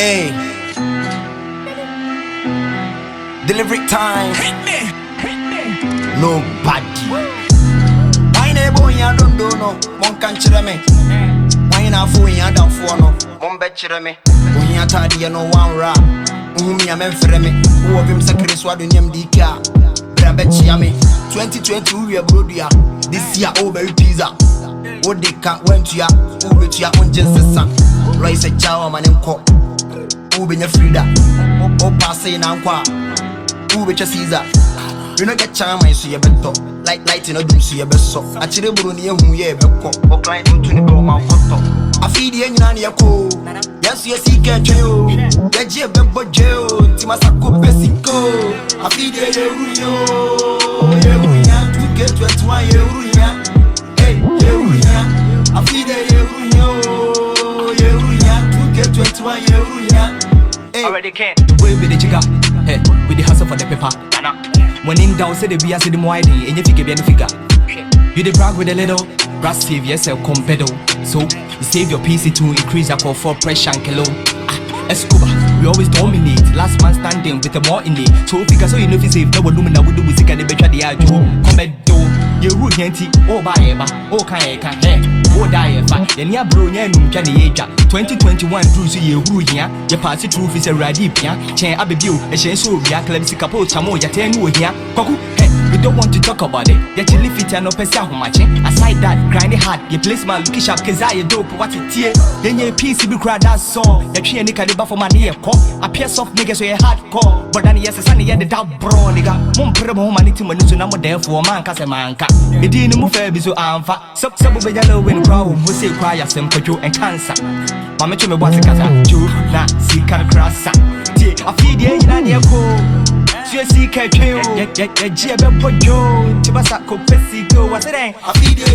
Hey, delivery time. Nobody. Why na boy ya don't do no? Mon can chire me. Why na fo ya down for no? Mon be chire me. Who ya tadi ya no one rap. Who me a men frɛ me. Who of him sakre so adunyam dika. Bra be chia me. 2020 we brodia. This year over pizza. What they can't went to ya. Who bet ya on Jesus. Rice a chow man and cock. Who be your Frida? Oh, passing on qua. Who be your Caesar? You know get charm, I see a better. Like light in a do see a best so. I chill Bruni who ye be cock. Or client to the go my photo. I feed the engine on your co. Yes, you see, can't you? Get your bebo jail. Timasako Pesico. I feed the Yeruyo. Yeruya to get 21 Yeruya. Hey, Yeruya. I feed the Yeruyo. 21 years, already can't. We with the jigger, hey, with the hustle for the paper. When in doubt, say the be as the wide, and you figure the figure. You the brag with a little, brass save yourself compedo. So you save your PC to increase your call for pressure and kilo. Escobar, we always dominate. Last man standing with a more in it. So because you know if you save no lumina would do music and the better the ajo. Comedo, you would yanti, oh by eba, oh can oh die fa. Then ya bro nya num twa ne yeja. 2021 through so ye hu hia. Ye pass it through fi say ready pia. Chen abebio, e chen so bia club sikapo chamo ya ten wo hia. Kwaku, we don't want to talk about it. Ya chili fit and no pesa ho mache. Aside that, grind it hard. Ye place man look sharp cause I dope what it tie. Then ye PC be crowd that song. Ya twi any caliber for my near cop. A piece of niggas so ye hardcore. But then yes sunny ya the dab bro nigga. Mum pre mo mani ti manu so na mo there for man ka se manka. E di ni mu fa bi so amfa. Sub be yellow when crowd we say cry some kojo and cancer. Mama me boss kasa ju na si kan krasa. Tie a feed ye na ne ko. You see Kayo, yeah, Jabba Pojo, Tibasa Copesico, what's it? I feed you,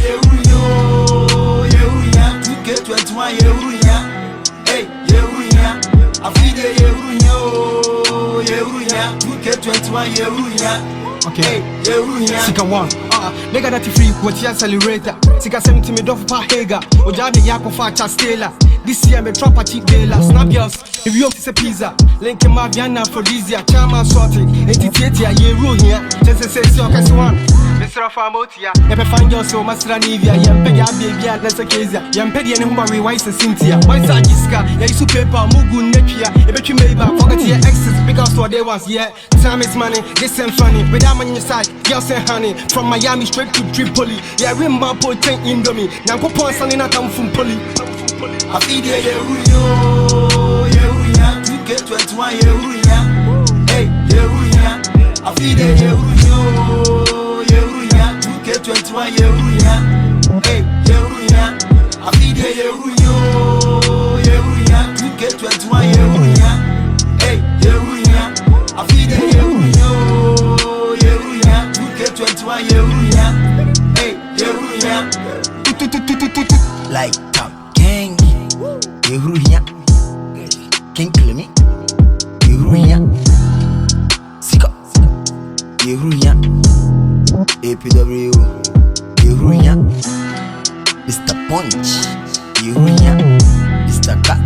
to get 21 Yeruya. Hey, Yeruya, I feed you, to get 21 Yeruya. Okay, Sika 1, nigga that free, what you accelerator. Sika 70 me doff pa hega, or Jabi Yako Facha Stella. This year me trap a cheap day, snap yours. If you have a pizza, link him up Yana for this year, Chama sorting, 88 year rule here, just say so, case one. Mr. Famotia, if I find your so much Ranivia, Yampedia, baby, that's a case, Yampedia, and Humari, Weiss, and Cynthia, Weiss, Ajiska, Yasu paper, Mugu, Nekia, if you may forget your exes because what they was, yeah, time is money, this ain't funny, without on your side, girls and honey, from Miami straight to Tripoli, yeah, Rimba, Potent, Indomie, now go point something I come from Poli. I feed you, to get 21 Yeruya. Hey, Yeruya, I feed you, to get 21 Yeruya. Hey, Yeruya, I feed you, to get 21 Yeruya. Hey, Yeruya, I feed you, to get 21 Yeruya. Hey, Yeruya, like Top King, Yeruya, King Clemmy, Yeruya, Sika, Yeruya, APW, Yeruya, Mr. Punch, Yeruya, Mr. Cat.